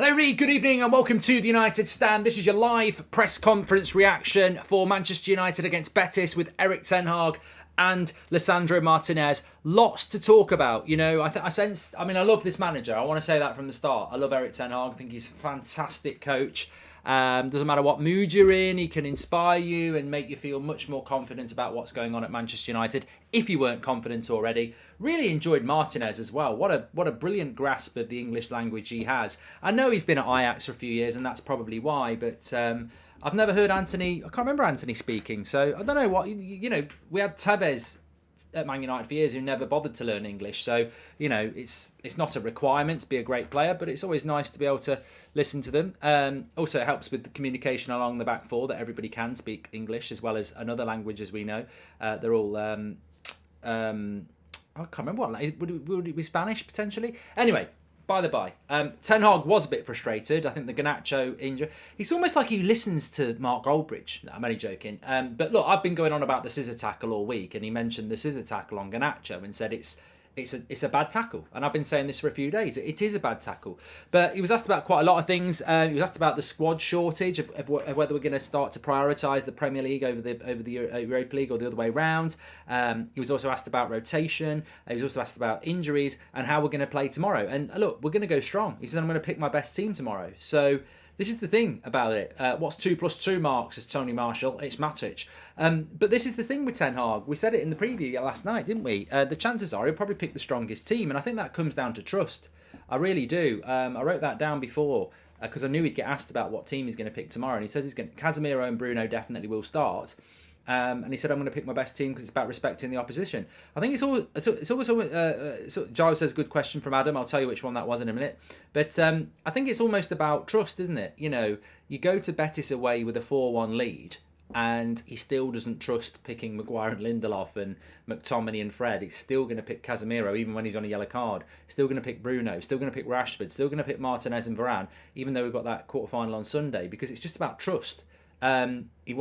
Hello Reed, good evening and welcome to the United Stand. This is your live press conference reaction for Manchester United against Betis with Erik ten Hag and Lisandro Martinez. Lots to talk about. You know, I love this manager. I want to say that from the start. I love Erik ten Hag. I think he's a fantastic coach. Doesn't matter what mood you're in, he can inspire you and make you feel much more confident about what's going on at Manchester United, if you weren't confident already. Really enjoyed Martinez as well. What a brilliant grasp of the English language he has. I know he's been at Ajax for a few years and that's probably why, but I've never heard Anthony, I can't remember Anthony speaking, so I don't know what, you know, we had Tevez at Man United for years who never bothered to learn English, so you know it's not a requirement to be a great player, but it's always nice to be able to listen to them. Also it helps with the communication along the back four, that everybody can speak English as well as another language, as we know. They're all I can't remember what, would it be Spanish potentially? Anyway, by the by, Ten Hag was a bit frustrated. I think the Garnacho injury, it's almost like he listens to Mark Goldbridge. No, I'm only joking. But look, I've been going on about the scissor tackle all week, and he mentioned the scissor tackle on Garnacho and said it's a bad tackle. And I've been saying this for a few days. It is a bad tackle. But he was asked about quite a lot of things. He was asked about the squad shortage, of whether we're going to start to prioritise the Premier League over the Europa League or the other way round. He was also asked about rotation. He was also asked about injuries and how we're going to play tomorrow. And look, we're going to go strong. He said, I'm going to pick my best team tomorrow. So this is the thing about it. What's 2 + 2 marks, as Tony Marshall? It's Matic. But this is the thing with Ten Hag. We said it in the preview last night, didn't we? The chances are he'll probably pick the strongest team. And I think that comes down to trust. I really do. I wrote that down before because I knew he'd get asked about what team he's going to pick tomorrow. And he says Casemiro and Bruno definitely will start. And he said, I'm going to pick my best team because it's about respecting the opposition. I think it's always, Giles says, good question from Adam. I'll tell you which one that was in a minute. But I think it's almost about trust, isn't it? You know, you go to Betis away with a 4-1 lead and he still doesn't trust picking Maguire and Lindelof and McTominay and Fred. He's still going to pick Casemiro even when he's on a yellow card. Still going to pick Bruno. Still going to pick Rashford. Still going to pick Martinez and Varane, even though we've got that quarterfinal on Sunday, because it's just about trust. He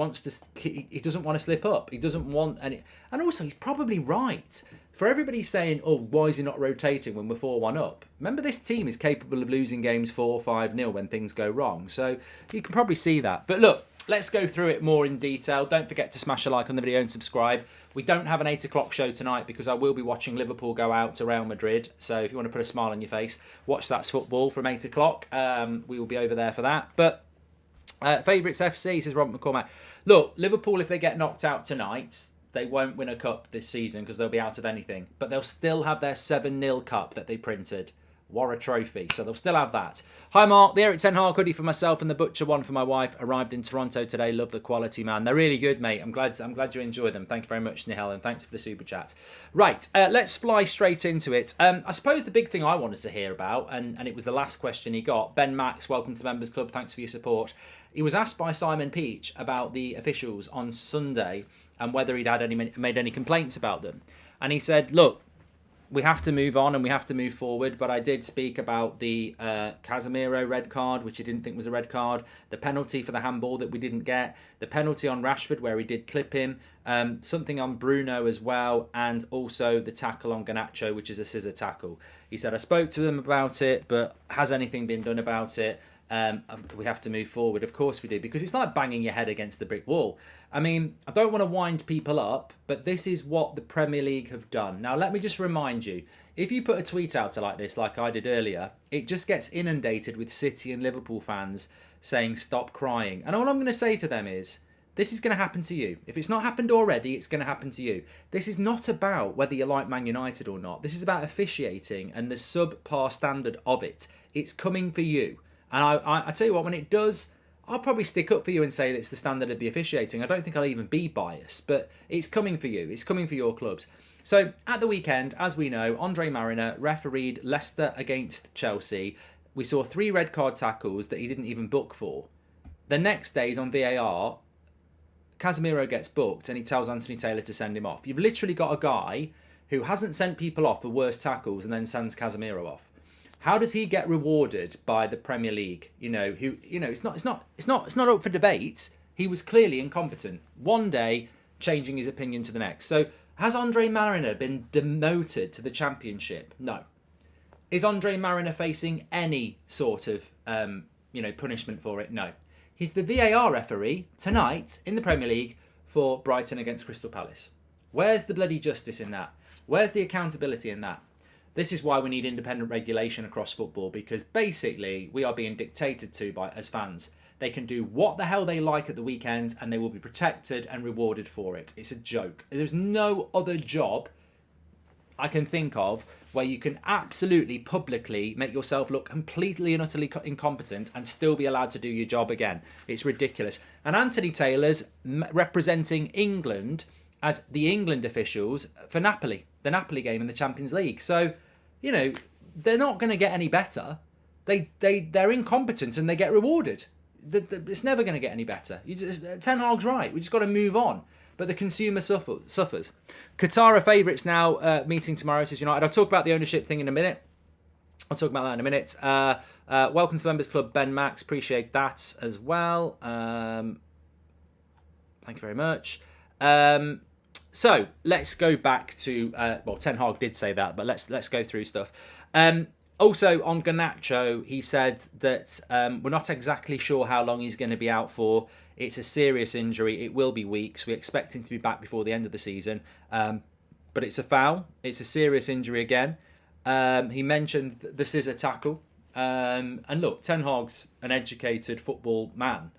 doesn't want to slip up. He doesn't want any, and also he's probably right. For everybody saying, oh, why is he not rotating when we're 4-1 up? Remember, this team is capable of losing games 4-5-0 when things go wrong. So you can probably see that. But look, let's go through it more in detail. Don't forget to smash a like on the video and subscribe. We don't have an 8 o'clock show tonight because I will be watching Liverpool go out to Real Madrid. So if you want to put a smile on your face, watch That's Football from 8 o'clock. We will be over there for that. But favourites FC, says Robert McCormack. Look, Liverpool, if they get knocked out tonight, they won't win a cup this season because they'll be out of anything. But they'll still have their 7-0 cup that they printed. What a trophy. So they'll still have that. Hi Mark, the Erik ten Hag hoodie for myself and the Butcher one for my wife arrived in Toronto today. Love the quality, man. They're really good, mate. I'm glad you enjoy them. Thank you very much, Nihal, and thanks for the super chat. Right, let's fly straight into it. I suppose the big thing I wanted to hear about, and it was the last question he got. Ben Max, welcome to Members Club. Thanks for your support. He was asked by Simon Peach about the officials on Sunday and whether he'd made any complaints about them. And he said, look, we have to move on and we have to move forward, but I did speak about the Casemiro red card, which he didn't think was a red card, the penalty for the handball that we didn't get, the penalty on Rashford where he did clip him, something on Bruno as well, and also the tackle on Garnacho, which is a scissor tackle. He said, I spoke to them about it, but has anything been done about it? We have to move forward. Of course we do, because it's like banging your head against the brick wall. I mean, I don't want to wind people up, but this is what the Premier League have done. Now, let me just remind you, if you put a tweet out like this, like I did earlier, it just gets inundated with City and Liverpool fans saying, stop crying. And all I'm going to say to them is, this is going to happen to you. If it's not happened already, it's going to happen to you. This is not about whether you like Man United or not. This is about officiating and the subpar standard of it. It's coming for you. And I tell you what, when it does, I'll probably stick up for you and say that it's the standard of the officiating. I don't think I'll even be biased, but it's coming for you. It's coming for your clubs. So at the weekend, as we know, Andre Marriner refereed Leicester against Chelsea. We saw 3 red card tackles that he didn't even book for. The next day, he's on VAR. Casemiro gets booked and he tells Anthony Taylor to send him off. You've literally got a guy who hasn't sent people off for worse tackles and then sends Casemiro off. How does he get rewarded by the Premier League? It's not up for debate. He was clearly incompetent. One day, changing his opinion to the next. So, has Andre Marriner been demoted to the Championship? No. Is Andre Marriner facing any sort of punishment for it? No. He's the VAR referee tonight in the Premier League for Brighton against Crystal Palace. Where's the bloody justice in that? Where's the accountability in that? This is why we need independent regulation across football, because basically we are being dictated to by as fans. They can do what the hell they like at the weekend and they will be protected and rewarded for it. It's a joke. There's no other job I can think of where you can absolutely publicly make yourself look completely and utterly incompetent and still be allowed to do your job again. It's ridiculous. And Anthony Taylor's representing England as the England officials for Napoli, the Napoli game in the Champions League. So, they're not going to get any better. They're incompetent and they get rewarded. It's never going to get any better. Ten Hag's right. We just got to move on. But the consumer suffers. Qatar are favourites now, meeting tomorrow, says United. I'll talk about the ownership thing in a minute. Welcome to the Members Club, Ben Max. Appreciate that as well. Thank you very much. So let's go back to Ten Hag did say that, but let's go through stuff. Also on Garnacho, he said that we're not exactly sure how long he's going to be out for. It's a serious injury. It will be weeks. We expect him to be back before the end of the season. But it's a foul. It's a serious injury again. He mentioned the scissor tackle. And look, Ten Hag's an educated football man.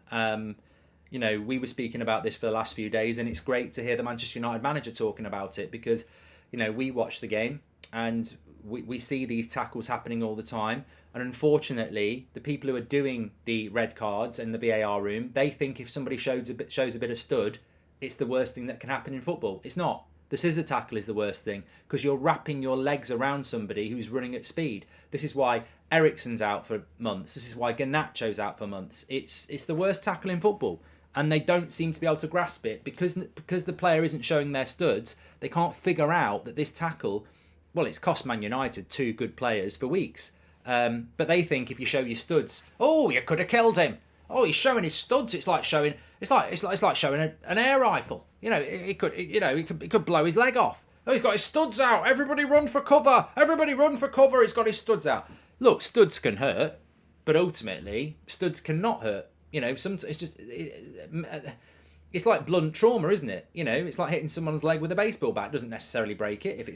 We were speaking about this for the last few days, and it's great to hear the Manchester United manager talking about it because, we watch the game and we see these tackles happening all the time. And unfortunately, the people who are doing the red cards in the VAR room, they think if somebody shows a bit of stud, it's the worst thing that can happen in football. It's not. The scissor tackle is the worst thing because you're wrapping your legs around somebody who's running at speed. This is why Eriksen's out for months. This is why Garnacho's out for months. It's the worst tackle in football. And they don't seem to be able to grasp it because the player isn't showing their studs. They can't figure out that this tackle, it's cost Man United 2 good players for weeks. But they think if you show your studs, you could have killed him. He's showing his studs. It's like showing an air rifle. It could blow his leg off. He's got his studs out. Everybody run for cover. He's got his studs out. Look, studs can hurt, but ultimately studs cannot hurt. It's like blunt trauma, isn't it? It's like hitting someone's leg with a baseball bat. It doesn't necessarily break it if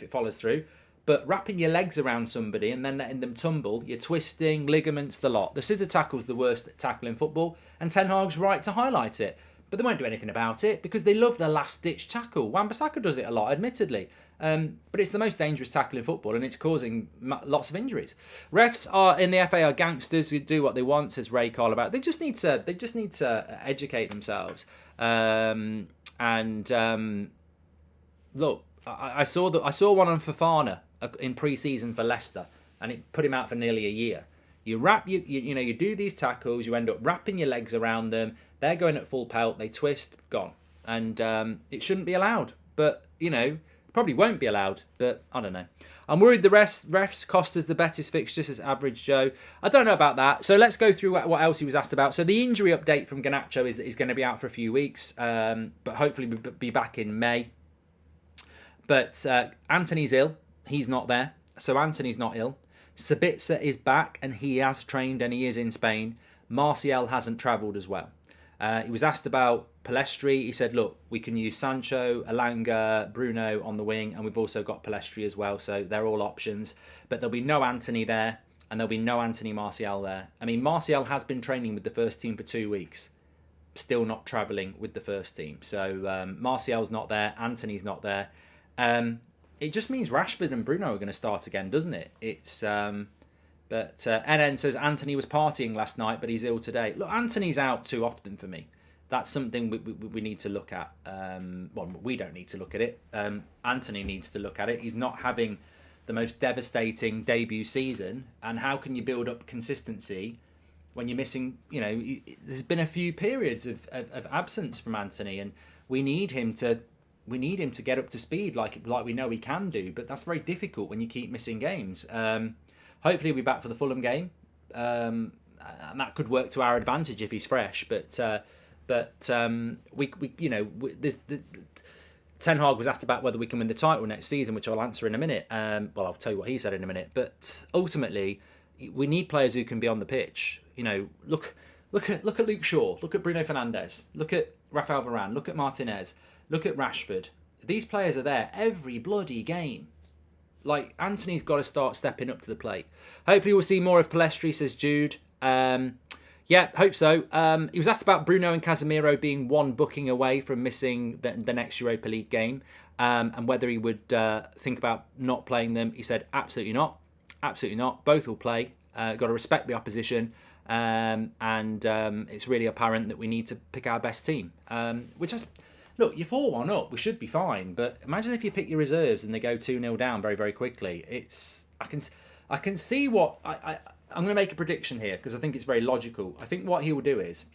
it follows through. But wrapping your legs around somebody and then letting them tumble, you're twisting, ligaments, the lot. The scissor tackle's the worst tackle in football, and Ten Hag's right to highlight it. But they won't do anything about it because they love the last-ditch tackle. Wan-Bissaka does it a lot, admittedly. But it's the most dangerous tackle in football, and it's causing lots of injuries. Refs are in the FA are gangsters who do what they want, says Ray Carl about. They just need to educate themselves. Look, I saw one on Fofana in pre-season for Leicester, and it put him out for nearly a year. You do these tackles, you end up wrapping your legs around them. They're going at full pelt, they twist, gone, and it shouldn't be allowed. But probably won't be allowed. But I don't know. I'm worried the refs cost us the Betis fixture, says Average Joe. I don't know about that. So let's go through what else he was asked about. So the injury update from Garnacho is that he's going to be out for a few weeks, but hopefully be back in May. But Anthony's ill. He's not there. So Anthony's not ill. Sabitzer is back and he has trained and he is in Spain. Martial hasn't travelled as well. He was asked about Pellistri. He said, look, we can use Sancho, Elanga, Bruno on the wing, and we've also got Pellistri as well, so they're all options. But there'll be no Anthony there, and there'll be no Anthony Martial there. I mean, Martial has been training with the first team for 2 weeks, still not travelling with the first team. So Martial's not there, Anthony's not there. It just means Rashford and Bruno are going to start again, doesn't it? But NN says Anthony was partying last night, but he's ill today. Look, Anthony's out too often for me. That's something we need to look at. We don't need to look at it. Anthony needs to look at it. He's not having the most devastating debut season. And how can you build up consistency when you're missing? There's been a few periods of absence from Anthony, and we need him to get up to speed like we know he can do. But that's very difficult when you keep missing games. Hopefully he'll be back for the Fulham game, and that could work to our advantage if he's fresh. Ten Hag was asked about whether we can win the title next season, which I'll answer in a minute. I'll tell you what he said in a minute. But ultimately, we need players who can be on the pitch. You know, look at Luke Shaw, look at Bruno Fernandes, look at Rafael Varane, look at Martinez, look at Rashford. These players are there every bloody game. Like, Anthony's got to start stepping up to the plate. Hopefully we'll see more of Pellistri, says Jude. Yeah, hope so. He was asked about Bruno and Casemiro being one booking away from missing the next Europa League game, and whether he would think about not playing them. He said, absolutely not. Absolutely not. Both will play. Got to respect the opposition. And it's really apparent that we need to pick our best team. Look, you're 4-1 up. We should be fine. But imagine if you pick your reserves and they go 2-0 down very, very quickly. I can see what... I'm going to make a prediction here because I think it's very logical. I think what he will do is,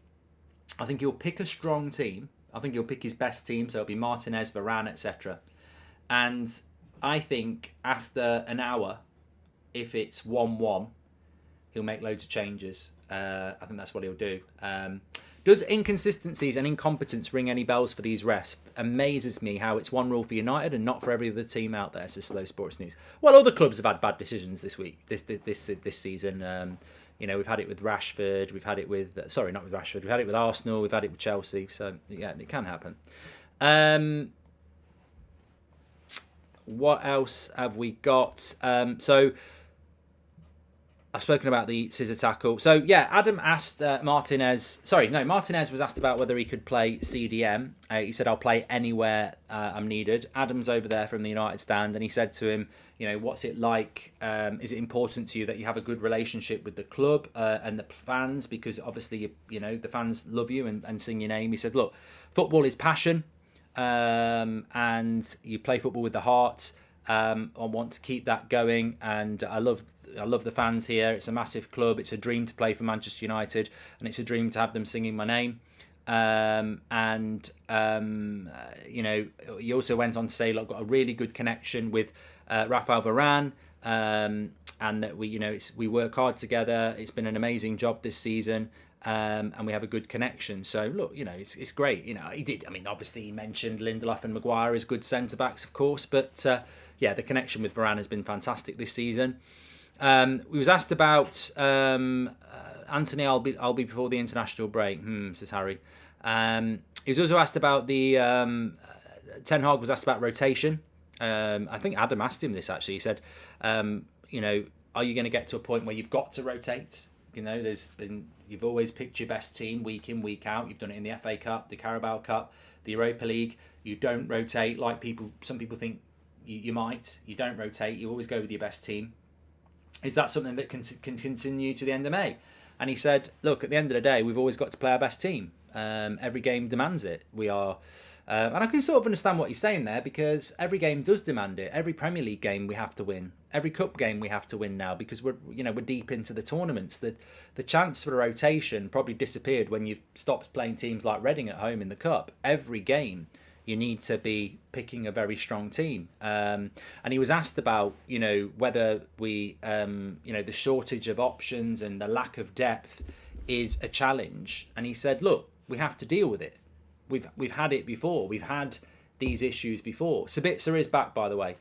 I think he'll pick a strong team. I think he'll pick his best team. So it'll be Martinez, Varane, etc. And I think after an hour, if it's 1-1, he'll make loads of changes. I think that's what he'll do. Does inconsistencies and incompetence ring any bells for these refs? Amazes me how it's one rule for United and not for every other team out there, says Slow Sports News. Well, other clubs have had bad decisions this week, this season. We've had it with Rashford. We've had it with not with Rashford. We've had it with Arsenal. We've had it with Chelsea. So yeah, it can happen. What else have we got? I've spoken about the scissor tackle. So, yeah, Adam asked Martinez... Martinez was asked about whether he could play CDM. He said, I'll play anywhere I'm needed. Adam's over there from the United stand, and he said to him, what's it like? Is it important to you that you have a good relationship with the club and the fans? Because, obviously, the fans love you and sing your name. He said, look, football is passion, and you play football with the heart. I want to keep that going, and I love the fans here. It's a massive club. It's a dream to play for Manchester United, and it's a dream to have them singing my name. He also went on to say, look, I've got a really good connection with Rafael Varane, and that we work hard together. It's been an amazing job this season, and we have a good connection. So look, it's great. He did. I mean, obviously he mentioned Lindelof and Maguire as good centre backs, of course, but the connection with Varane has been fantastic this season. We was asked about Anthony. I'll be before the international break. Says Harry. He was also asked about the Ten Hag was asked about rotation. I think Adam asked him this actually. He said, are you going to get to a point where you've got to rotate? You've always picked your best team week in, week out. You've done it in the FA Cup, the Carabao Cup, the Europa League. You don't rotate like some people think you might. You don't rotate. You always go with your best team. Is that something that can continue to the end of May? And he said, look, at the end of the day, we've always got to play our best team. Every game demands it. We are... and I can sort of understand what he's saying there, because every game does demand it. Every Premier League game we have to win. Every cup game we have to win now, because we're deep into the tournaments. The chance for a rotation probably disappeared when you stopped playing teams like Reading at home in the cup. Every game you need to be picking a very strong team. And he was asked about, whether we, the shortage of options and the lack of depth is a challenge. And he said, look, we have to deal with it. We've had it before. We've had these issues before. Sabitzer is back, by the way.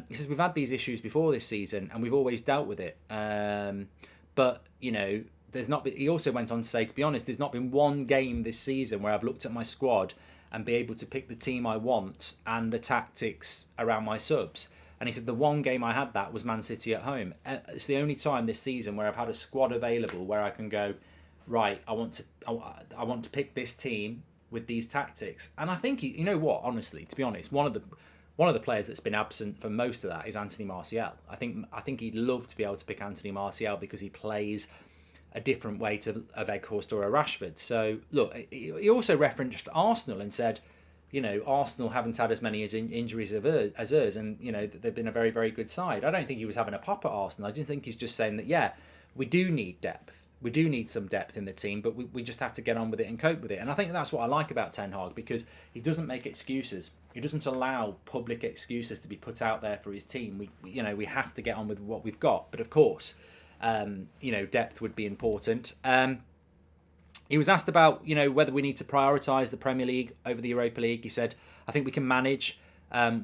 He says we've had these issues before this season, and we've always dealt with it. But there's not been. He also went on to say, to be honest, there's not been one game this season where I've looked at my squad and be able to pick the team I want and the tactics around my subs. And he said the one game I had that was Man City at home. It's the only time this season where I've had a squad available where I can go, right, I want to pick this team with these tactics. And I think honestly, to be honest, one of the players that's been absent for most of that is Anthony Martial. I think he'd love to be able to pick Anthony Martial because he plays a different way to a Weghorst or a Rashford. So look, he also referenced Arsenal and said, Arsenal haven't had as many injuries as us, and they've been a very, very good side. I don't think he was having a pop at Arsenal. I just think he's just saying that we do need depth. We do need some depth in the team, but we just have to get on with it and cope with it. And I think that's what I like about Ten Hag, because he doesn't make excuses. He doesn't allow public excuses to be put out there for his team. We have to get on with what we've got. But of course, depth would be important. He was asked about, whether we need to prioritise the Premier League over the Europa League. He said, I think we can manage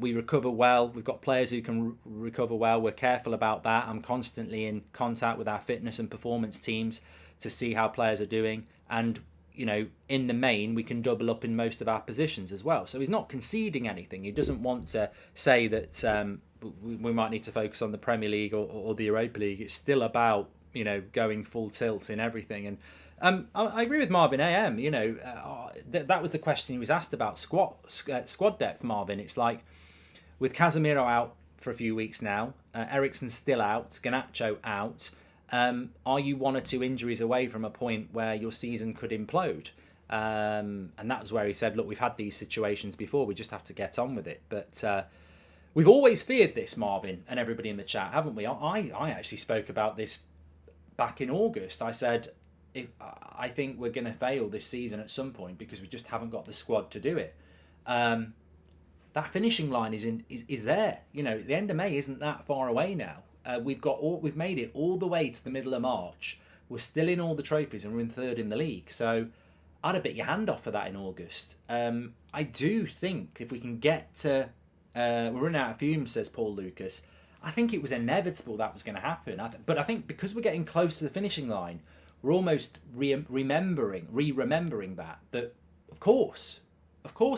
We recover well. We've got players who can recover well. We're careful about that. I'm constantly in contact with our fitness and performance teams to see how players are doing. And, in the main, we can double up in most of our positions as well. So he's not conceding anything. He doesn't want to say that we might need to focus on the Premier League or the Europa League. It's still about, going full tilt in everything. And I agree with Marvin AM. That was the question he was asked about squad depth, Marvin. It's like with Casemiro out for a few weeks now, Eriksen's still out, Garnacho out. Are you 1 or 2 injuries away from a point where your season could implode? And that was where he said, look, we've had these situations before. We just have to get on with it. But we've always feared this, Marvin, and everybody in the chat, haven't we? I actually spoke about this back in August. I said, I think we're going to fail this season at some point because we just haven't got the squad to do it. That finishing line is there. The end of May isn't that far away now. We've made it all the way to the middle of March. We're still in all the trophies and we're in 3rd in the league. So I'd have bit your hand off for that in August. I do think if we can get to we're running out of fumes, says Paul Lucas. I think it was inevitable that was going to happen. But I think because we're getting close to the finishing line, we're almost remembering that of course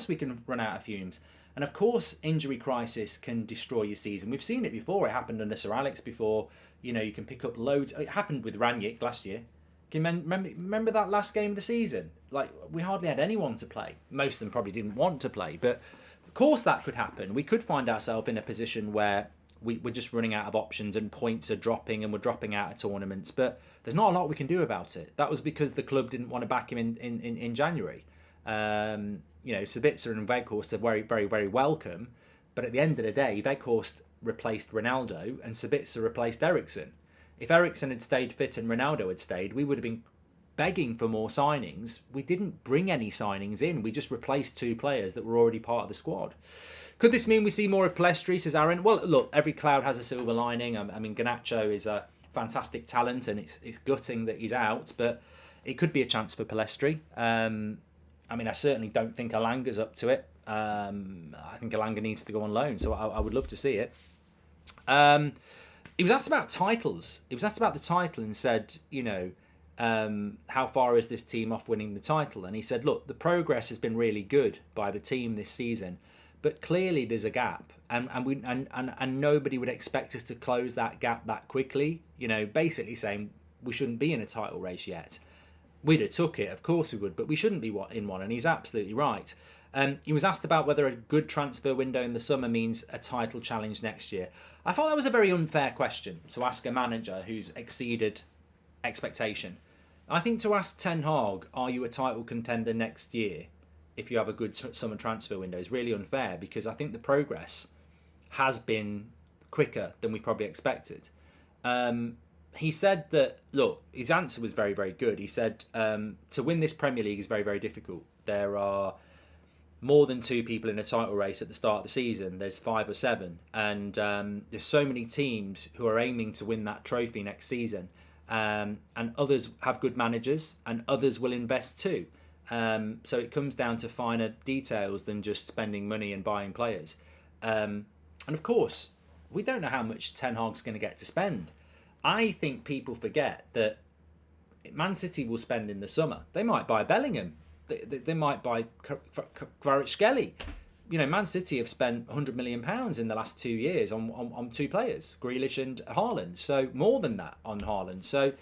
we can run out of fumes. And of course, injury crisis can destroy your season. We've seen it before. It happened under Sir Alex before. You can pick up loads. It happened with Ranić last year. Can you remember that last game of the season? Like, we hardly had anyone to play. Most of them probably didn't want to play. But of course that could happen. We could find ourselves in a position where we're just running out of options and points are dropping and we're dropping out of tournaments. But there's not a lot we can do about it. That was because the club didn't want to back him in January. Sabitzer and Weghorst are very, very, very welcome. But at the end of the day, Weghorst replaced Ronaldo and Sabitzer replaced Eriksen. If Eriksen had stayed fit and Ronaldo had stayed, we would have been begging for more signings. We didn't bring any signings in. We just replaced 2 players that were already part of the squad. Could this mean we see more of Pellistri, says Aaron? Well, look, every cloud has a silver lining. I mean, Garnacho is a fantastic talent and it's gutting that he's out, but it could be a chance for Pellistri. I certainly don't think Alanga's up to it. I think Alanga needs to go on loan, so I would love to see it. He was asked about titles. He was asked about the title and said, how far is this team off winning the title? And he said, look, the progress has been really good by the team this season, but clearly there's a gap, and nobody would expect us to close that gap that quickly. Basically saying we shouldn't be in a title race yet. We'd have took it, of course we would, but we shouldn't be in one, and he's absolutely right. He was asked about whether a good transfer window in the summer means a title challenge next year. I thought that was a very unfair question to ask a manager who's exceeded expectation. I think to ask Ten Hag, are you a title contender next year if you have a good summer transfer window, is really unfair, because I think the progress has been quicker than we probably expected. He said that, look, his answer was very, very good. He said, to win this Premier League is very, very difficult. There are more than 2 people in a title race at the start of the season. There's 5 or 7. And there's so many teams who are aiming to win that trophy next season. And others have good managers and others will invest too. So it comes down to finer details than just spending money and buying players. And of course, we don't know how much Ten Hag's going to get to spend. I think people forget that Man City will spend in the summer. They might buy Bellingham. They might buy Kvaratskhelia. Man City have spent £100 million in the last 2 years on 2 players, Grealish and Haaland. So more than that on Haaland. So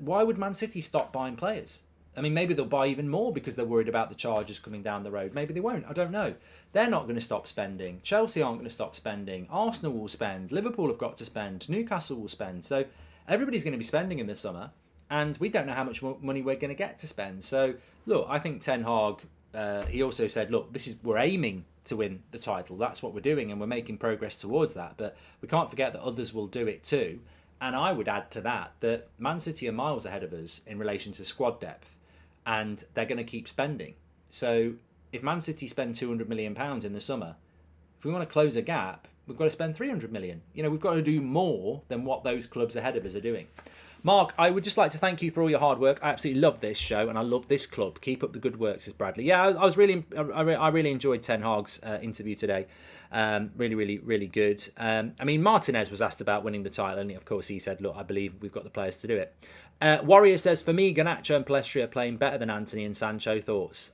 why would Man City stop buying players? I mean, maybe they'll buy even more because they're worried about the charges coming down the road. Maybe they won't. I don't know. They're not going to stop spending. Chelsea aren't going to stop spending. Arsenal will spend. Liverpool have got to spend. Newcastle will spend. So everybody's going to be spending in the summer. And we don't know how much money we're going to get to spend. So, look, I think Ten Hag, he also said, look, we're aiming to win the title. That's what we're doing, and we're making progress towards that. But we can't forget that others will do it too. And I would add to that Man City are miles ahead of us in relation to squad depth. And they're going to keep spending. So if Man City spend £200 million in the summer, if we want to close a gap, we've got to spend £300 million. We've got to do more than what those clubs ahead of us are doing. Mark, I would just like to thank you for all your hard work. I absolutely love this show and I love this club. Keep up the good work, says Bradley. Yeah, I was really, I really enjoyed Ten Hag's interview today. Really, really, really good. I mean, Martinez was asked about winning the title, and of course he said, "Look, I believe we've got the players to do it." Warrior says, "For me, Garnacho and Palestri are playing better than Anthony and Sancho." Thoughts?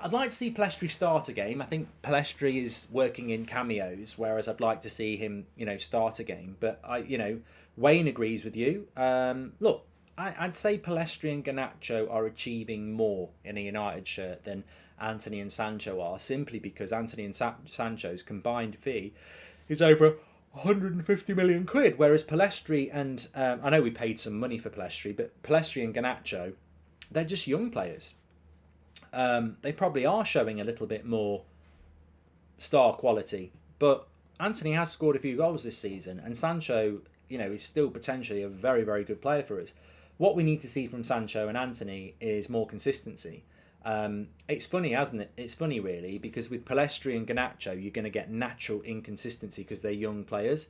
I'd like to see Palestri start a game. I think Palestri is working in cameos, whereas I'd like to see him, start a game. But Wayne agrees with you. Look, I'd say Palestri and Garnacho are achieving more in a United shirt than Anthony and Sancho are, simply because Anthony and Sancho's combined fee is over 150 million quid, whereas Palestri and I know we paid some money for Palestri, but Palestri and Garnacho, they're just young players. They probably are showing a little bit more star quality, but Anthony has scored a few goals this season, and Sancho, is still potentially a very, very good player for us. What we need to see from Sancho and Anthony is more consistency. It's funny, hasn't it? It's funny, really, because with Palestri and Garnacho, you're going to get natural inconsistency because they're young players.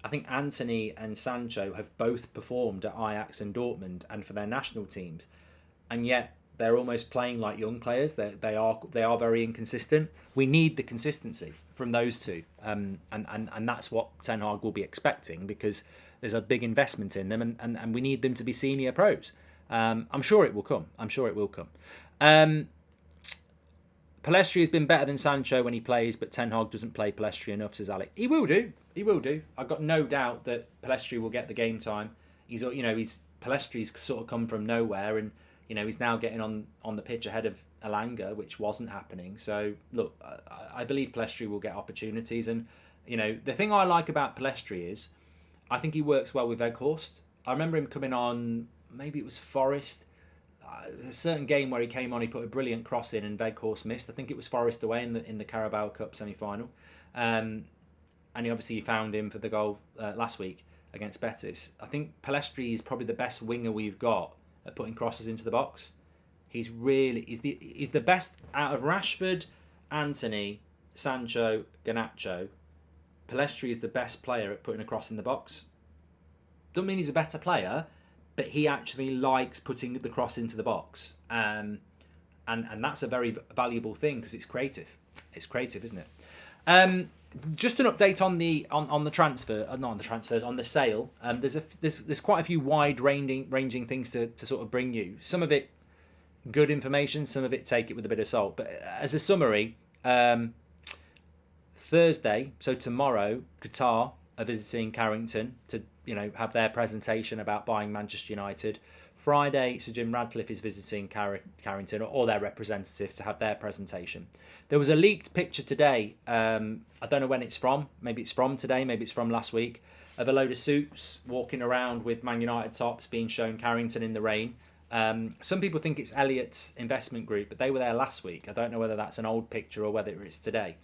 I think Anthony and Sancho have both performed at Ajax and Dortmund and for their national teams, and yet they're almost playing like young players. They are very inconsistent. We need the consistency from those two, and that's what Ten Hag will be expecting, because there's a big investment in them, and we need them to be senior pros. I'm sure it will come. Palestri has been better than Sancho when he plays, but Ten Hag doesn't play Palestri enough, says Alec. He will do. I've got no doubt that Palestri will get the game time. Palestri's sort of come from nowhere, and he's now getting on the pitch ahead of Elanga, which wasn't happening. So, look, I believe Palestri will get opportunities. And, the thing I like about Palestri is I think he works well with Weghorst. I remember him coming on, maybe it was Forest. A certain game where he came on, he put a brilliant cross in and Weghorst missed. I think it was Forest away in the Carabao Cup semi-final. And he found him for the goal last week against Betis. I think Palestri is probably the best winger we've got at putting crosses into the box. He's the best out of Rashford, Anthony, Sancho, Garnacho. Palestri is the best player at putting a cross in the box. Doesn't mean he's a better player, but he actually likes putting the cross into the box, and that's a very valuable thing because it's creative. It's creative, isn't it? Just an update on the transfer, not on the transfers, on the sale. There's quite a few wide ranging things to sort of bring you. Some of it good information, some of it take it with a bit of salt. But as a summary, Thursday, so tomorrow, Qatar are visiting Carrington to have their presentation about buying Manchester United. Friday, Sir Jim Radcliffe is visiting Carrington, or their representatives, to have their presentation. There was a leaked picture today, I don't know when it's from, maybe it's from today, maybe it's from last week, of a load of suits walking around with Man United tops being shown Carrington in the rain. Some people think it's Elliott's investment group, but they were there last week. I don't know whether that's an old picture or whether it's today.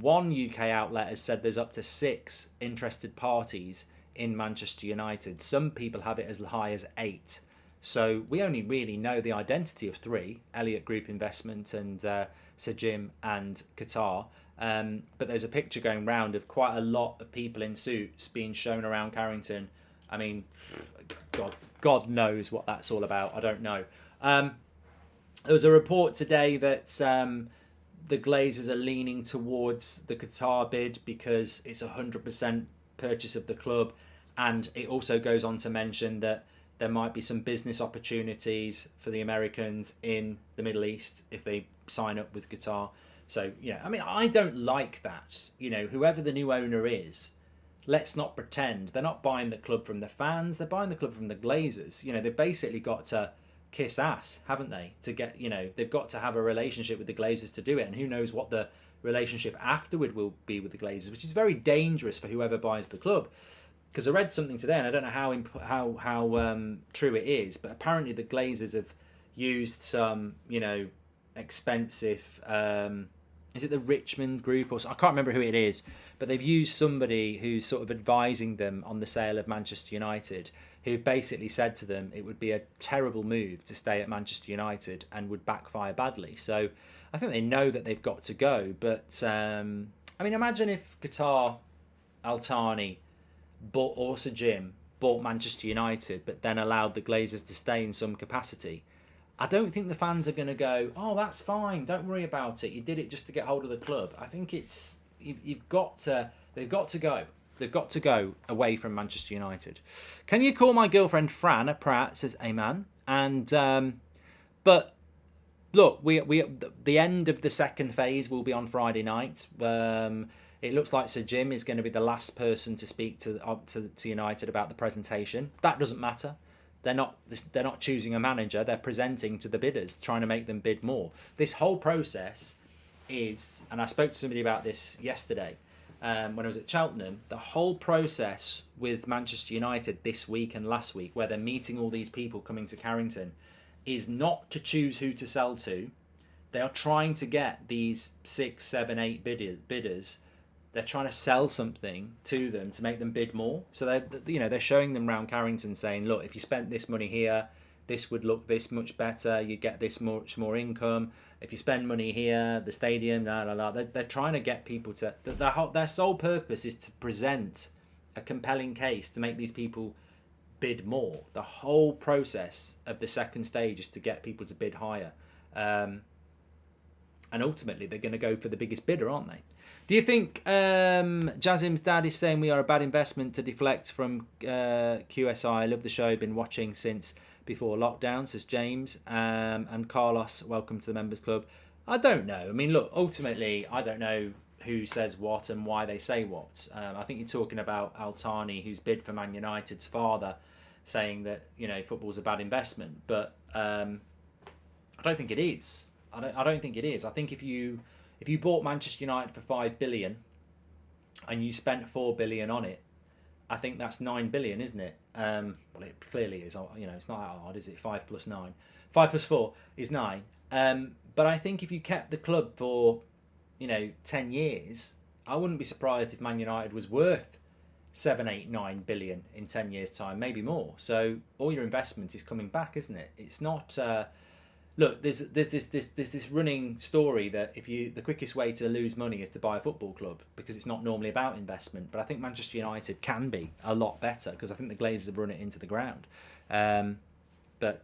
One UK outlet has said there's up to 6 interested parties in Manchester United. Some people have it as high as 8. So we only really know the identity of 3, Elliott Group Investment and Sir Jim and Qatar. But there's a picture going round of quite a lot of people in suits being shown around Carrington. I mean, God knows what that's all about. I don't know. There was a report today that the Glazers are leaning towards the Qatar bid because it's 100% purchase of the club, and it also goes on to mention that there might be some business opportunities for the Americans in the Middle East if they sign up with Qatar. So, I don't like that. Whoever the new owner is, let's not pretend. They're not buying the club from the fans, they're buying the club from the Glazers. They've basically got to kiss ass, haven't they, to get, they've got to have a relationship with the Glazers to do it, and who knows what the relationship afterward will be with the Glazers, which is very dangerous for whoever buys the club. Because I read something today, and I don't know how true it is, but apparently the Glazers have used some, expensive, is it the Richmond Group, or I can't remember who it is, but they've used somebody who's sort of advising them on the sale of Manchester United, who basically said to them it would be a terrible move to stay at Manchester United and would backfire badly. So I think they know that they've got to go. But imagine if Qatar, Al Thani, but also Jim bought Manchester United, but then allowed the Glazers to stay in some capacity, I don't think the fans are going to go, oh, that's fine, don't worry about it. You did it just to get hold of the club. I think they've got to go. They've got to go away from Manchester United. Can you call my girlfriend Fran at Pratt? Says Aman. And but look, we the end of the second phase will be on Friday night. It looks like Sir Jim is going to be the last person to speak to United about the presentation. That doesn't matter. They're not choosing a manager. They're presenting to the bidders, trying to make them bid more. This whole process is, and I spoke to somebody about this yesterday when I was at Cheltenham. The whole process with Manchester United this week and last week, where they're meeting all these people coming to Carrington, is not to choose who to sell to. They are trying to get these 6, 7, 8 bidders. They're trying to sell something to them to make them bid more. So they're showing them around Carrington, saying, look, if you spent this money here, this would look this much better. You get this much more income. If you spend money here, the stadium, They're trying to get people to. Their sole purpose is to present a compelling case to make these people bid more. The whole process of the second stage is to get people to bid higher. And ultimately, they're going to go for the biggest bidder, aren't they? Do you think Jazim's dad is saying we are a bad investment to deflect from QSI? I love the show. Been watching since before lockdown, says James. And Carlos, welcome to the Members Club. I don't know. I mean, look, ultimately, I don't know who says what and why they say what. I think you're talking about Altani, who's bid for Man United's father, saying that, football's a bad investment. But I don't think it is. I don't think it is. I think if you bought Manchester United for 5 billion and you spent 4 billion on it, I think that's 9 billion, isn't it? Well, it clearly is. It's not that hard, is it? 5 plus 9. 5 plus 4 is 9. But I think if you kept the club for, 10 years, I wouldn't be surprised if Man United was worth 7, 8, 9 billion in 10 years' time, maybe more. So all your investment is coming back, isn't it? It's not. Look, there's this running story that the quickest way to lose money is to buy a football club, because it's not normally about investment. But I think Manchester United can be a lot better, because I think the Glazers have run it into the ground. But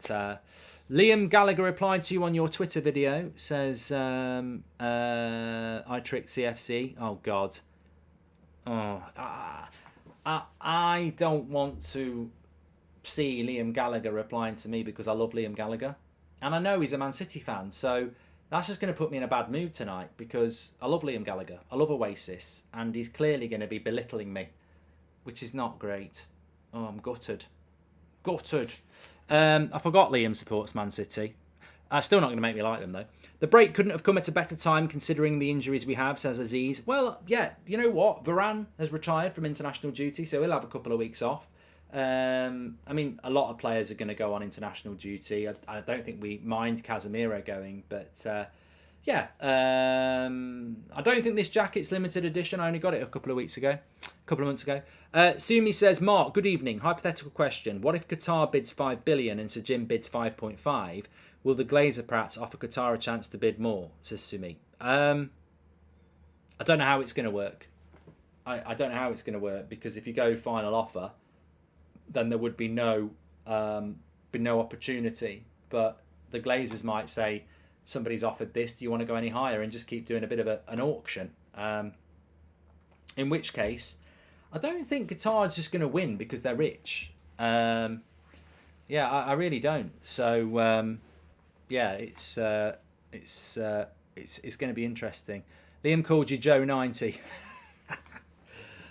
Liam Gallagher replied to you on your Twitter video, says, I tricked CFC. Oh, God. Oh, I don't want to see Liam Gallagher replying to me, because I love Liam Gallagher. And I know he's a Man City fan, so that's just going to put me in a bad mood tonight, because I love Liam Gallagher, I love Oasis, and he's clearly going to be belittling me, which is not great. Oh, I'm gutted. I forgot Liam supports Man City. Still not going to make me like them, though. The break couldn't have come at a better time considering the injuries we have, says Aziz. Well, yeah, you know what? Varane has retired from international duty, so he'll have a couple of weeks off. I mean, a lot of players are going to go on international duty. I don't think we mind Casemiro going, but I don't think this jacket's limited edition. I only got it a couple of months ago. Sumi says, Mark, good evening. Hypothetical question. What if Qatar bids 5 billion and Sir Jim bids 5.5? Will the Glazer Prats offer Qatar a chance to bid more? Says Sumi. I don't know how it's going to work. I don't know how it's going to work, because if you go final offer, then there would be no opportunity. But the Glazers might say, somebody's offered this, do you want to go any higher, and just keep doing a bit of an auction. In which case, I don't think Qatar's just going to win because they're rich. I really don't. So it's going to be interesting. Liam called you Joe 90.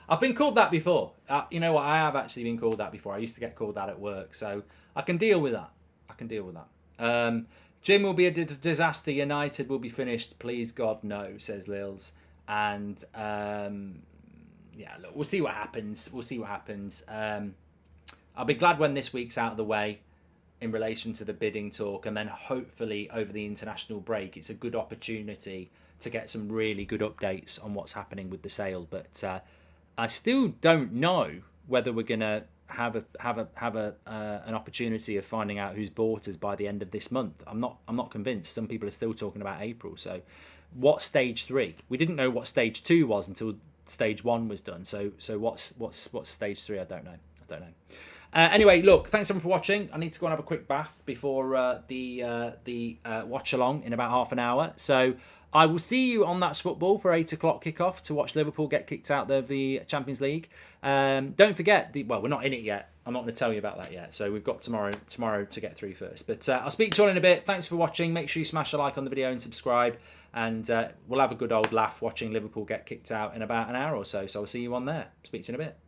I've been called that before. You know what? I have actually been called that before. I used to get called that at work, so I can deal with that. Jim will be a disaster. United will be finished. Please God, no, says Lils. And look, we'll see what happens. I'll be glad when this week's out of the way in relation to the bidding talk, and then hopefully over the international break, it's a good opportunity to get some really good updates on what's happening with the sale. But I still don't know whether we're going to have an opportunity of finding out who's bought us by the end of this month. I'm not convinced. Some people are still talking about April. So, what stage 3? We didn't know what stage 2 was until stage 1 was done. So what's stage 3? I don't know. Anyway, look, thanks everyone for watching. I need to go and have a quick bath before the watch along in about half an hour. So I will see you on That's Football for 8 o'clock kickoff to watch Liverpool get kicked out of the Champions League. Don't forget, well, we're not in it yet. I'm not going to tell you about that yet. So we've got tomorrow to get through first. But I'll speak to you all in a bit. Thanks for watching. Make sure you smash a like on the video and subscribe. And we'll have a good old laugh watching Liverpool get kicked out in about an hour or so. So I'll see you on there. Speak to you in a bit.